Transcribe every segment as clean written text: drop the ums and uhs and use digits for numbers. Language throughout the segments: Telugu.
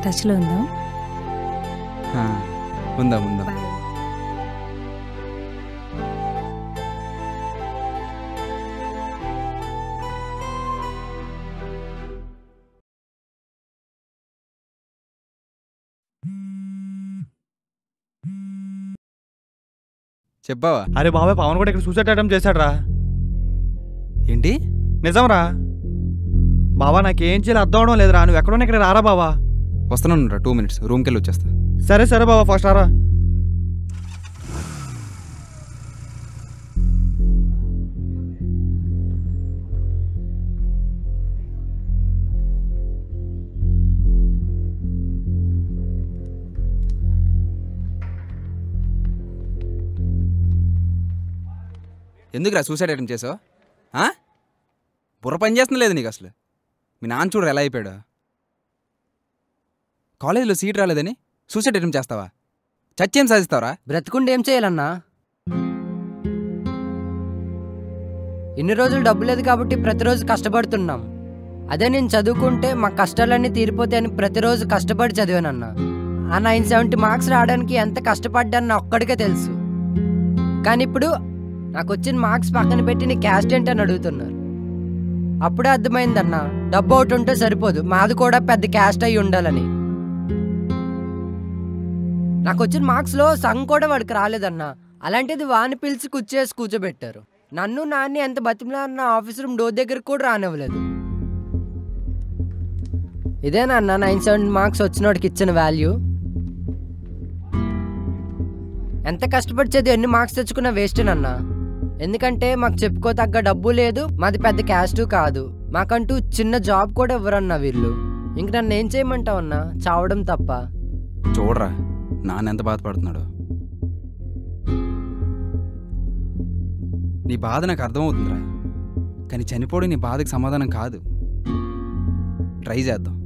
టచ్లో ఉందాం. ఉందాం ఉందాం. చెప్పావా? అరే బాబాయ్, పవన్ కూడా ఇక్కడ సూసైడ్ అటెంప్ట్ చేశాడు రా. ఏంటి? నిజం రా బావా, నాకేం చేయాలి అర్థం అవడం లేదురా. నువ్వు ఎక్కడున్నా ఇక్కడ రారా బావా. వస్తున్నాను రా, 2 minutes రూమ్కి వెళ్ళి వచ్చేస్తా. సరే సరే బావా, ఫస్ట్ రారా. ఎందుకురా సూసైడ్ అటెంప్ట్ చేసావు? బుర్ర పని చేస్తుంది లేదు నీకు అసలు. మీ నాన్న చూడరు ఎలా అయిపోయాడు. కాలేజీలో సీట్ రాలేదని సూసైడ్ అటెంప్ట్ చేస్తావా? చచ్చేం సాధిస్తావరా? బ్రతుకుండి ఏం చేయాలన్నా? ఇన్ని రోజులు డబ్బు లేదు కాబట్టి ప్రతిరోజు కష్టపడుతున్నాం. అదే నేను చదువుకుంటే మా కష్టాలన్నీ తీరిపోతాయని ప్రతిరోజు కష్టపడి చదివానన్నా. ఆ 970 మార్క్స్ రావడానికి ఎంత కష్టపడ్డాను నా ఒక్కడికే తెలుసు. కానీ ఇప్పుడు నాకు వచ్చిన మార్క్స్ పక్కన పెట్టి నీ క్యాస్ట్ ఏంటని అడుగుతున్నారు. అప్పుడే అర్థమైందన్నా, డబ్బు ఒకటి ఉంటే సరిపోదు, మాది కూడా పెద్ద క్యాస్ట్ అయి ఉండాలని. నాకు వచ్చిన మార్క్స్లో సగం కూడా వాడికి రాలేదన్నా. అలాంటిది వాడిని పిలిచి కూర్చోబెట్టారు. నన్ను నాన్ని ఎంత బతిమలాడినా ఆఫీస్ రూమ్ డోర్ దగ్గరకు కూడా రానివ్వలేదు. ఇదేనా అన్న 970 మార్క్స్ వచ్చినోడికి ఇచ్చిన వాల్యూ? ఎంత కష్టపడి చదివి ఎన్ని మార్క్స్ తెచ్చుకున్నా వేస్టేనన్నా. ఎందుకంటే మాకు చెప్పుకోతగ్గ డబ్బు లేదు, మాది పెద్ద క్యాస్టు కాదు, మాకంటూ చిన్న జాబ్ కూడా ఇవ్వరన్నా వీళ్ళు. ఇంక నన్ను ఏం చేయమంటావన్నా? చావడం తప్ప. చూడరా నాన్న ఎంత బాధపడుతున్నాడు. నీ బాధ నాకు అర్థమవుతుందిరా, కానీ చనిపోవడం నీ బాధకి సమాధానం కాదు. ట్రై చేద్దాం.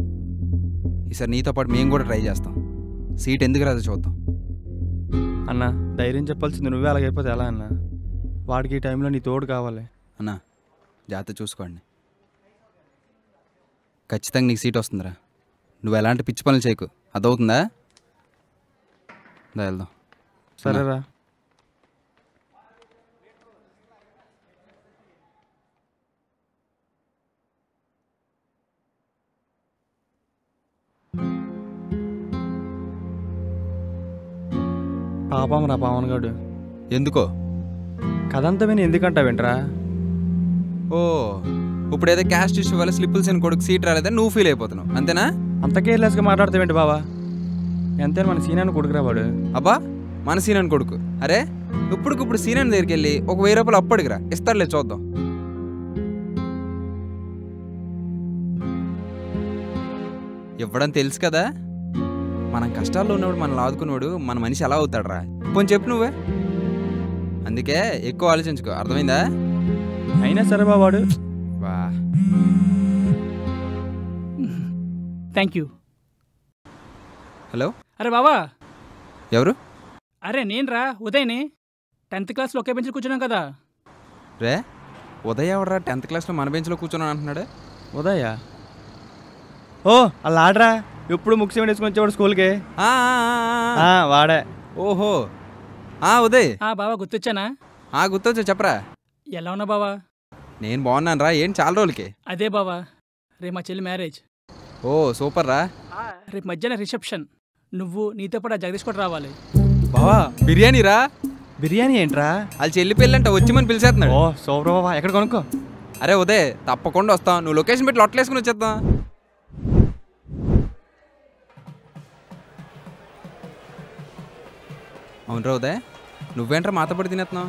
ఈసారి నీతో పాటు మేము కూడా ట్రై చేస్తాం. సీట్ ఎందుకు రాదో చూద్దాం. అన్న ధైర్యం చెప్పాల్సింది నువ్వే, అలాగైపోతే ఎలా అన్న? వాడికి ఈ టైంలో నీ తోడు కావాలి. అన్నా జాగ్రత్త చూసుకోండి. ఖచ్చితంగా నీకు సీట్ వస్తుందిరా. నువ్వు ఎలాంటి పిచ్చి పనులు చేయకు, అదవుతుందా? వెళ్దాం. సరేరా. పాపం రా పవన్ గారు. ఎందుకో కథంతా విని ఎందుకంటావేంట్రా? ఓ ఇప్పుడు ఏదో క్యాస్ట్ ఇష్యూ వల్ల స్లిప్పుల్స్ అని కొడుకు సీట్ రాలేదని నువ్వు ఫీల్ అయిపోతున్నావు అంతేనా? అంత కేర్లెస్గా మాట్లాడతావేంటి బావా? ఎంతైనా మన సీనాన్ని కొడుకురా వాడు. అబ్బా మన సీనాన్ని కొడుకు. అరే ఇప్పుడు సీనాన్ని దగ్గరికి వెళ్ళి ఒక 1000 రూపాయలు అప్పు అడిగిరా, ఇస్తారులే చూద్దాం. ఇవ్వడం తెలుసు కదా. మనం కష్టాల్లో ఉన్నప్పుడు మనల్ని ఆదుకున్నాడు మన మనిషి ఎలా అవుతాడు రా? పోనీ చెప్పు నువ్వే. అందుకే ఎక్కువ ఆలోచించుకో, అర్థమైందా? అయినా సరే బావాడు. వా థ్యాంక్ యూ. హలో. అరే బావా. ఎవరు? అరే నేను రా, ఉదయ్ని. 10th క్లాస్లో ఒకే బెంచ్లో కూర్చున్నాం కదా. రే ఉదయ్ ఎవడరా 10th క్లాస్లో మన బెంచ్లో కూర్చున్నాను అంటున్నాడు? ఉదయ? ఓ అలా ఆడరా, ఎప్పుడు ముక్సి వేసుకొని వచ్చేవాడు స్కూల్కి. వాడే. ఓహో ఉదయ్. బావా గుర్తొచ్చానా? గుర్తొచ్చా, చెప్పరా. ఎలా ఉన్నా బావా? నేను బాగున్నాను రా. ఏంటి చాలా రోజులకి? అదే బావా, రేపు మా చెల్లి మ్యారేజ్. ఓ సూపర్ రా. రేపు మధ్యాహ్నం రిసెప్షన్. నువ్వు నీతో పాటు జగదీష్ కూడా రావాలి. బావా బిర్యానీ రా. బిర్యానీ ఏంట్రా? వాళ్ళు చెల్లి పెళ్ళంట, వచ్చి మనం పిలిచేస్తున్నాడు. ఓ సూపర్ బావా, ఎక్కడ కొనుక్కో. అరే ఉదయ్ తప్పకుండా వస్తాం, నువ్వు లొకేషన్ పెట్టి లొట్టలేసుకుని వచ్చేద్దాం. అవునరా ఉదయ్, నువ్వేంట్రా మాతో పడి తినేస్తున్నావు?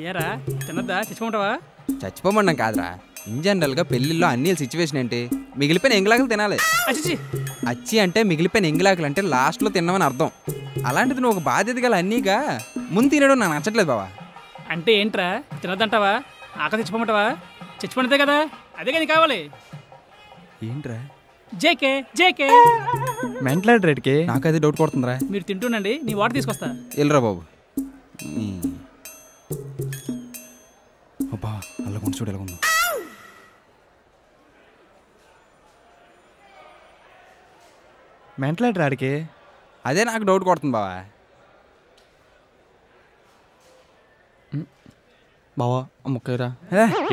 ఏరా తినద్దా? చచ్చిపోమంటావా? చచ్చిపోమన్నాం కాదురా, ఇన్ జనరల్గా పెళ్ళిళ్ళలో అన్ని సిచ్యువేషన్ ఏంటి, మిగిలిపోయిన ఎంగిలాకులు తినాలి. అచ్చి అంటే మిగిలిపోయిన ఎంగిలాకులు అంటే లాస్ట్లో తిన్నామని అర్థం. అలాంటిది నువ్వు ఒక బాధ్యత గల అన్నీగా ముందు తినడం నాకు నచ్చట్లేదు బావా. అంటే ఏంట్రా తినదంటావా? ఆకలి తెచ్చిపోమంటావా? చచ్చిపోతే కదా, అదే కానీ కావాలి. ఏంట్రా జేకే జేకే మెంటల్ రేట్కి నాకు అది డౌట్ కొడుతుందిరా. మీరు తింటుండండి, నీ వాటర్ తీసుకొస్తా. వెళ్ళరా బాబు. అబ్బా అల్ల కొంచెం చూడు ఎలాగుందో. మెంటల్ రాడికి అదే నాకు డౌట్ కొడుతుంది బావా. బావా ముక్కరా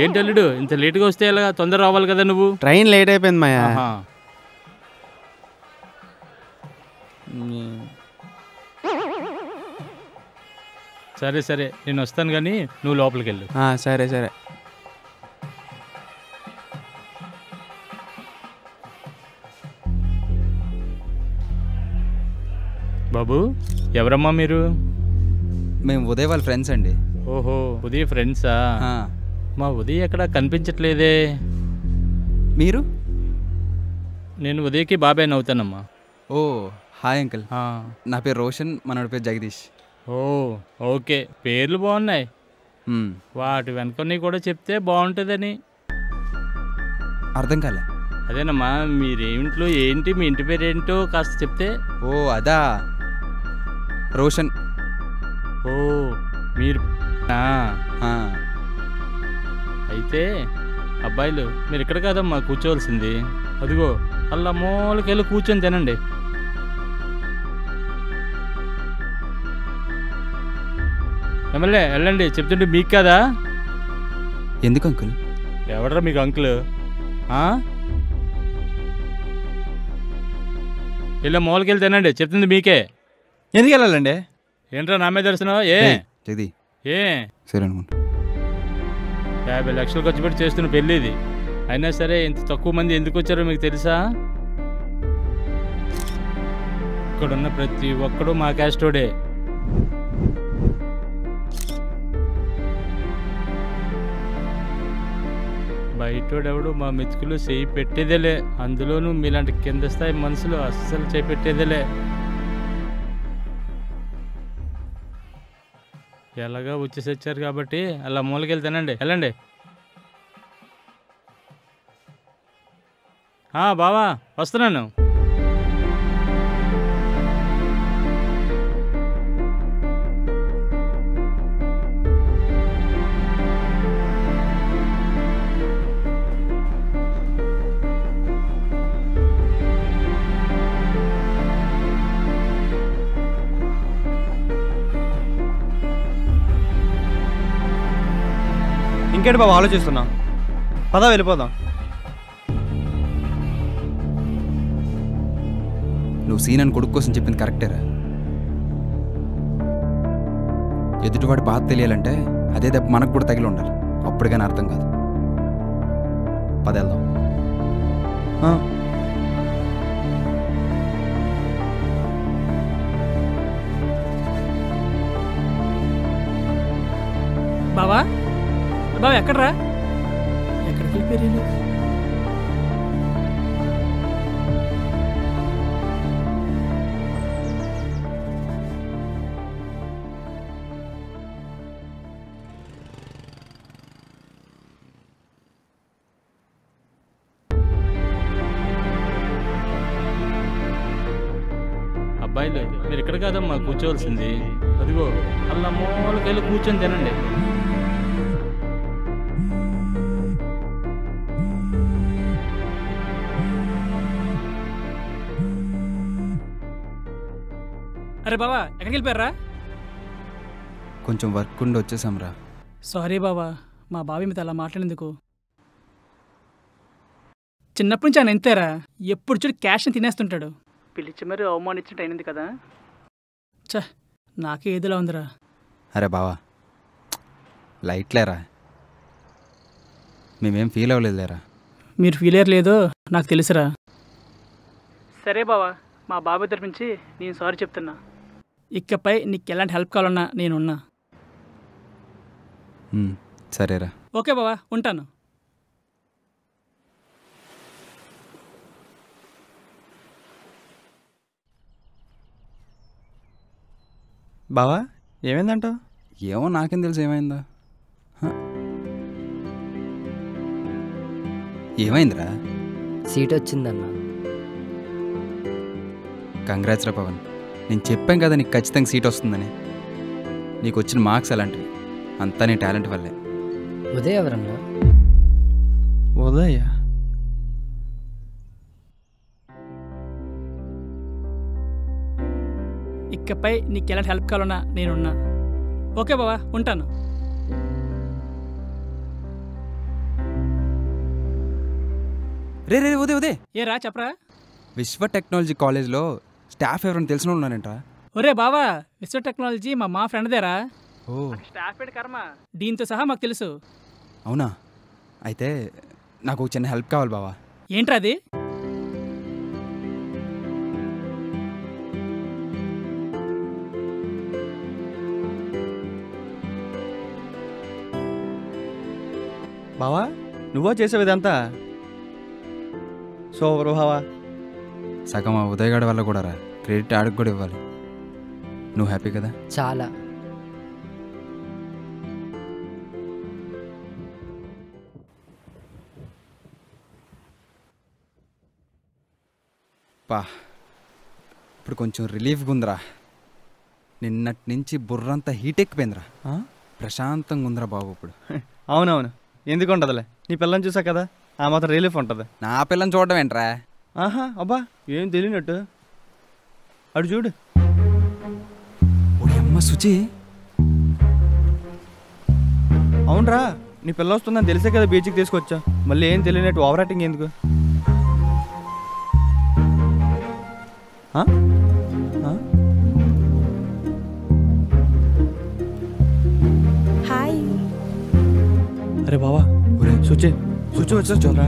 ఏంటి అల్లుడు ఇంత లేట్గా వస్తే ఎలా? తొందర రావాలి కదా నువ్వు. ట్రైన్ లేట్ అయిపోయింది మాయా. ఆహా. సరే సరే నేను వస్తాను కానీ నువ్వు లోపలికి వెళ్ళు. సరే సరే. బాబు ఎవరమ్మా మీరు? మేము ఉదయ్ వాళ్ళ ఫ్రెండ్స్ అండి. ఓహో ఉదయ్ ఫ్రెండ్సా? ఆ, మా ఉదయ్ ఎక్కడ కనిపించట్లేదే. మీరు? నేను ఉదయ్కి బాబాయ్ అవుతానమ్మా. ఓ హాయ్ అంకుల్. ఆ. నా పేరు రోషన్, మనోడి పేరు జగదీష్. ఓ ఓకే, పేర్లు బాగున్నాయి. మ్, వాటి వెనకని కూడా చెప్తే బాగుంటుందని. అర్థం కాలే. అదేనమ్మా మీరేంట్లో ఏంటి, మీ ఇంటి పేరు ఏంటో కాస్త చెప్తే. ఓ అదా, రోషన్. ఓ మీరు ఆ, అయితే అబ్బాయిలు మీరు ఇక్కడ కాదమ్మా కూర్చోవలసింది. అదిగో అలా మూలకెళ్ళి కూర్చొని తినండి. ఎమ్మెల్యే వెళ్ళండి, చెప్తుంటే మీకు కదా. ఎందుకు అంకుల్? ఎవడరా మీకు అంకుల్? ఇలా మూలకెళ్ళి తినండి, చెప్తుంది మీకే. ఎందుకు వెళ్ళాలండి? ఏంట్రా నా మీద దర్శనం? ఏ జగదీ ఏ సరే అనుకుంటా. 50 లక్షలు ఖర్చు పెట్టి చేస్తున్న పెళ్ళి ఇది. అయినా సరే ఇంత తక్కువ మంది ఎందుకు వచ్చారో మీకు తెలుసా? ఇక్కడున్న ప్రతి ఒక్కడు మా క్యాస్టోడే. బయటోడెవడు మా మెతుకులు చేయి పెట్టేదేలే. అందులోనూ మీలాంటి కింద స్థాయి మనుషులు అస్సలు చేయి పెట్టేదేలే. ఎలాగా వచ్చేసి వచ్చారు కాబట్టి అలా మూలకెళ్ళి తినండి, వెళ్ళండి. బావా వస్తున్నాను. ఇంకేంటి బాబు ఆలోచిస్తున్నా? పదా వెళ్ళిపోదాం. నువ్వు సీన్ అని కొడుకు కోసం చెప్పింది కరెక్టేరా. ఎదుటివాడి బాధ తెలియాలంటే అదే దెబ్బ మనకు కూడా తగిలి ఉండాలి. అప్పటికైనా అర్థం కాదు. పదేళ్దాం. బావా బావా ఎక్కడ్రా? ఎక్కడికి వెళ్ళిపోయారు? అబ్బాయిలు మీరు ఇక్కడ కాదమ్మా కూర్చోవలసింది. అదిగో అలా మూలకెళ్ళి కూర్చొని తినండి. అరే బావా ఎక్కడికి వెళ్ళిపోయారా? కొంచెం వర్క్ ఉండి వచ్చేసాంరా. సారీ బావా, మా బావి మీద అలా మాట్లాడేందుకు. చిన్నప్పటి నుంచి ఆయన ఎంతేరా, ఎప్పుడు చూడు క్యాష్ని తినేస్తుంటాడు. పిలిచి మరీ అవమానించినట్టు అయినది కదా. చ నాకే ఏదిలా ఉందిరా. అరే బావా లైట్లేరా, మేమేం ఫీల్ అవ్వలేదు లేరా. మీరు ఫీల్ అయ్యారు లేదో నాకు తెలుసురా. సరే బావా, మా బాబాయ్ తరపు నుంచి నేను సారీ చెప్తున్నా. ఇకపై నీకు ఎలాంటి హెల్ప్ కావాలన్నా నేనున్నా. సరేరా. ఓకే బావా, ఉంటాను. బావా ఏమైందంటావు? ఏమో నాకేం తెలుసు ఏమైందో. ఏమైందిరా? సీట్ వచ్చిందన్న. కంగ్రాట్స్ రా పవన్. నేను చెప్పాను కదా నీకు ఖచ్చితంగా సీట్ వస్తుందని. నీకు వచ్చిన మార్క్స్ అలాంటివి, అంతా నీ టాలెంట్ వల్లే. ఉదయ్ ఎవరన్నా? ఉదయ ఇకపై నీకు ఎలాంటి హెల్ప్ కావాలన్నా నేనున్నా. ఓకే బావా, ఉంటాను. రే రే ఉదయ్ ఉదయ్, ఏ రా చెప్పరా. విశ్వ టెక్నాలజీ కాలేజ్లో స్టాఫ్ ఎవరైనా తెలిసిన వాళ్ళు ఉన్నారంట. ఒరే బావా, విశ్వ టెక్నాలజీ మా ఫ్రెండ్దేరా. ఓ స్టాఫ్ ఏంటి కర్మ, దీంతో సహా మాకు తెలుసు. అవునా? అయితే నాకు ఒక చిన్న హెల్ప్ కావాలి బావా. ఏంట్రా అది? బావా నువ్వా చేసేవి ఇదంతా? సూపర్ బావా. సగం ఆ ఉదయగాడి వల్ల కూడా రా, క్రెడిట్ ఆడికి కూడా ఇవ్వాలి. నువ్వు హ్యాపీ కదా? చాలా. పా ఇప్పుడు కొంచెం రిలీఫ్గా ఉందిరా. నిన్నటి నుంచి బుర్రంతా హీట్ ఎక్కిపోయిందిరా. ప్రశాంతంగా ఉందిరా బాబు ఇప్పుడు. అవునవును, ఎందుకు ఉంటుందిలే, నీ పిల్లని చూసా కదా, ఆ మాత్రం రిలీఫ్ ఉంటుంది. నా పిల్లని చూడడం ఏంట్రా? ఆహా అబ్బా, ఏం తెలియనట్టు. అడు చూడు. ఓ అమ్మ శుచి. అవునరా, నీ పిల్ల వస్తుందని తెలిసే కదా బీచ్కి తీసుకొచ్చా, మళ్ళీ ఏం తెలియనట్టు ఓవర్ యాక్టింగ్ ఎందుకు? హాయ్. అరే బావా, సుచి సుచి వచ్చేస్తుందిరా.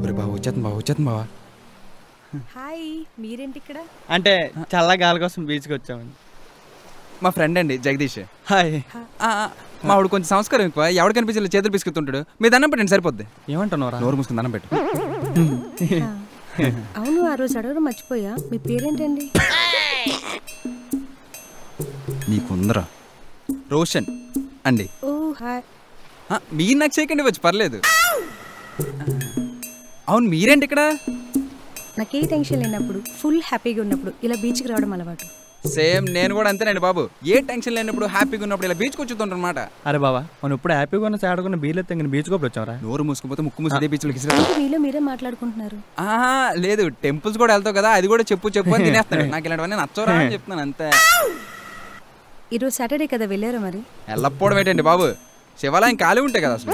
ఒరే బాబు వచ్చేస్తుంది బాబు, వచ్చేస్తుంది బావా. హాయ్, మీరేంటి ఇక్కడ? అంటే చల్ల గాలి కోసం బీచ్కి వచ్చామండి. మా ఫ్రెండ్ అండి జగదీష్. హాయ్. మా ఆవిడ కొంచెం సంస్కారం ఎక్కువ, ఎవడు కనిపించలే చేతులు పిసుకుతుంటాడు. మీ దండం పెట్టండి సరిపోద్ది. ఏమంటున్నారా? నోరు మూసుకుని దండం పెట్టు. అవును, ఆ రోజు అడగడం మర్చిపోయా, మీ పేరేంటండి? నీకుందరా? రోషన్ అండి. ఓ హాయ్. మీరు నాకు చేయకండి వచ్చి పర్లేదు. అవును మీరేంటి ఇక్కడ? నాకే టెన్షన్ లేనప్పుడు, ఫుల్ హ్యాపీగా ఉన్నప్పుడు ఇలా బీచ్కి రావడం అలవాటు. సేమ్ నేను కూడా అంతేనండి బాబు. ఏ టెన్షన్ లేనప్పుడు హ్యాపీగా ఉన్నప్పుడు ఇలా బీచ్కి వచ్చుతుంటారు అనమాట. అరే బాబా, మనం ఇప్పుడు హ్యాపీగా ఉన్న సాడుకున్న బీర్లు తెంగిన బీచ్ కూడా వచ్చావరా? నోరు మూసుకుపోతే ముక్కు మూసి బీచ్లోకి మీలో మీరే మాట్లాడుకుంటున్నారు. లేదు, టెంపుల్స్ కూడా వెళ్తావు కదా, అది కూడా చెప్పు చెప్పు అని తినేస్తాడు. నాకు ఇలాంటివన్నీ నచ్చవరా అని చెప్తున్నాను అంతే. ఈరోజు సాటర్డే కదా, వెళ్ళారా మరి? వెళ్ళకపోవడం ఏంటండి బాబు, శివాలయం ఖాళీ ఉంటాయి కదా అసలు.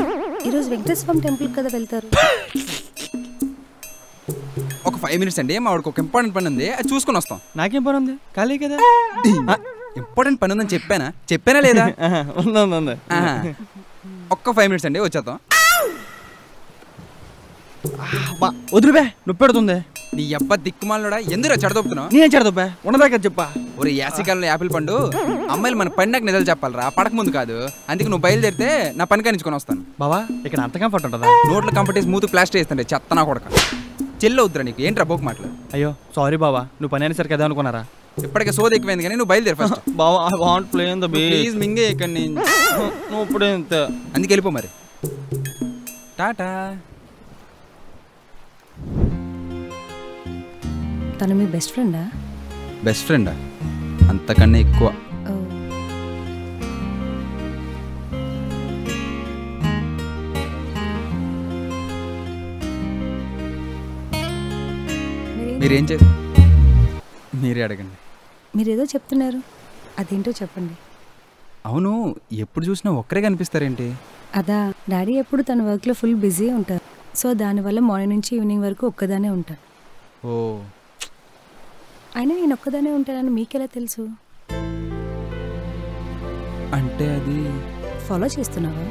ఈరోజు వెంకటేశ్వర స్వామి టెంపుల్ కదా వెళ్తారు. ఒక 5 minutes అండి, మా వాడికి ఒక ఇంపార్టెంట్ పని ఉంది, అది చూసుకుని వస్తాం. నాకేం పని ఉంది? ఖాళీ కదా. ఇంపార్టెంట్ పని ఉందని చెప్పానా లేదా? ఉంది. ఒక్క 5 minutes అండి, వచ్చేద్దాం. వదిలిపే, నొప్పి పెడుతుంది. నీ అబ్బా దిక్కుమాలడా, ఎందుకు చెడదొప్పుతున్నావు? నేనేం చెడదొబ్బా, ఉండదాకా చెప్పా. ఒరే యాసికాలంలో యాపిల్ పండు, అమ్మాయిలు మన పడినాక నిజాలు చెప్పాలరా, పడక ముందు కాదు. అందుకే నువ్వు బయలుదేరితే నా పని కానించుకొని వస్తాను. బావా ఇక్కడ అంత కంఫర్ట్ ఉంటుందా? నోట్లో కంఫర్ట్ స్మూత్ ప్లాస్టర్ వేస్తుంటే చెత్తనా కొడక. చెల్లి అవుతురా నీకు, ఏంట్రా బోక్ మాటలు? అయ్యో సారీ బావా, నువ్వు పని అయినసరికి అదే అనుకున్నారా? ఇప్పటికే సోది ఎక్కువైంది కానీ నువ్వు బయలుదేరి ఫస్ట్. బావా I want play in the beach. Please మింగే ఇక్కడ నేను. నువ్వు ఇప్పుడే ఇంత. అందుకే వెళ్ళిపో మరి. టాటా. తను మీ బెస్ట్ ఫ్రెండా? బెస్ట్ ఫ్రెండా? అంతకన్నా ఎక్కువ. మీరేం మీరే అడగండి. మీరేదో చెప్తున్నారు, అదేంటో చెప్పండి. అవును, ఎప్పుడు చూసినా ఒక్కరే కనిపిస్తారేంటి? అదా, డాడీ ఎప్పుడు తన వర్క్లో ఫుల్ బిజీ ఉంటారు. సో దానివల్ల మార్నింగ్ నుంచి ఈవినింగ్ వరకు ఒక్కదానే ఉంటాను. ఓ, అయినా నేను ఒక్కదానే ఉంటానని మీకెలా తెలుసు? అంటే అది ఫాలో చేస్తున్నావా?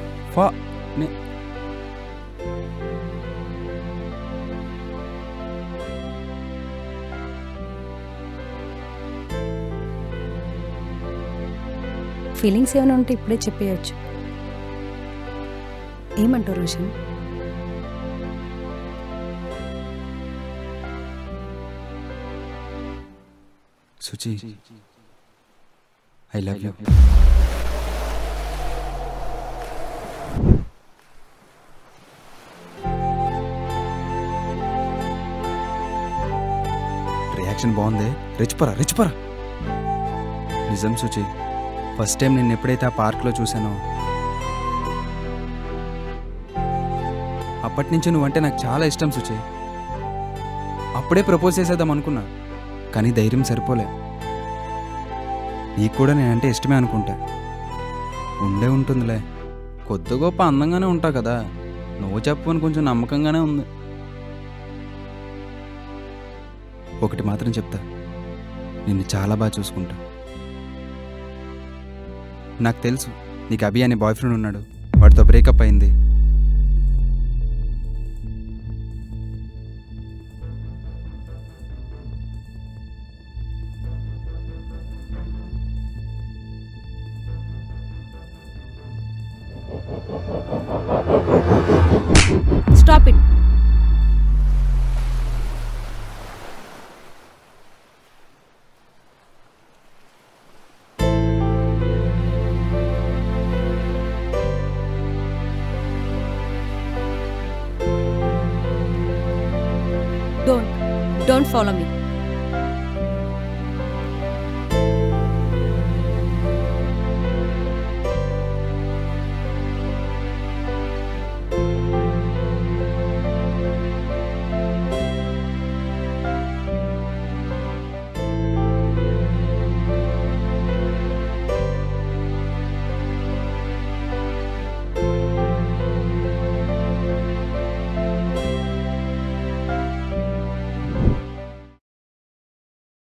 ఫీలింగ్స్ ఏమైనా ఉంటే ఇప్పుడే చెప్పేయచ్చు. ఏమంటావు Roshan? Suchi, I love you. Reaction బాగుంది. రెచ్చిపోరా. నిజం సుచి, ఫస్ట్ టైం నేను ఎప్పుడైతే ఆ పార్క్లో చూసానో అప్పటి నుంచి నువ్వంటే నాకు చాలా ఇష్టం సుచి. అప్పుడే ప్రపోజ్ చేసేద్దాం అనుకున్నా, కానీ ధైర్యం సరిపోలే. నీకు కూడా నేనంటే ఇష్టమే అనుకుంటా. ఉంటుందిలే, కొద్ది గొప్ప అందంగానే ఉంటావు కదా, నువ్వు చెప్పు అని కొంచెం నమ్మకంగానే ఉంది. ఒకటి మాత్రం చెప్తా, నిన్ను చాలా బాగా చూసుకుంటా. నాకు తెలుసు నీకు అభి అనే బాయ్ ఫ్రెండ్ ఉన్నాడు, వాడితో బ్రేకప్ అయింది. Stop it. Don't follow me.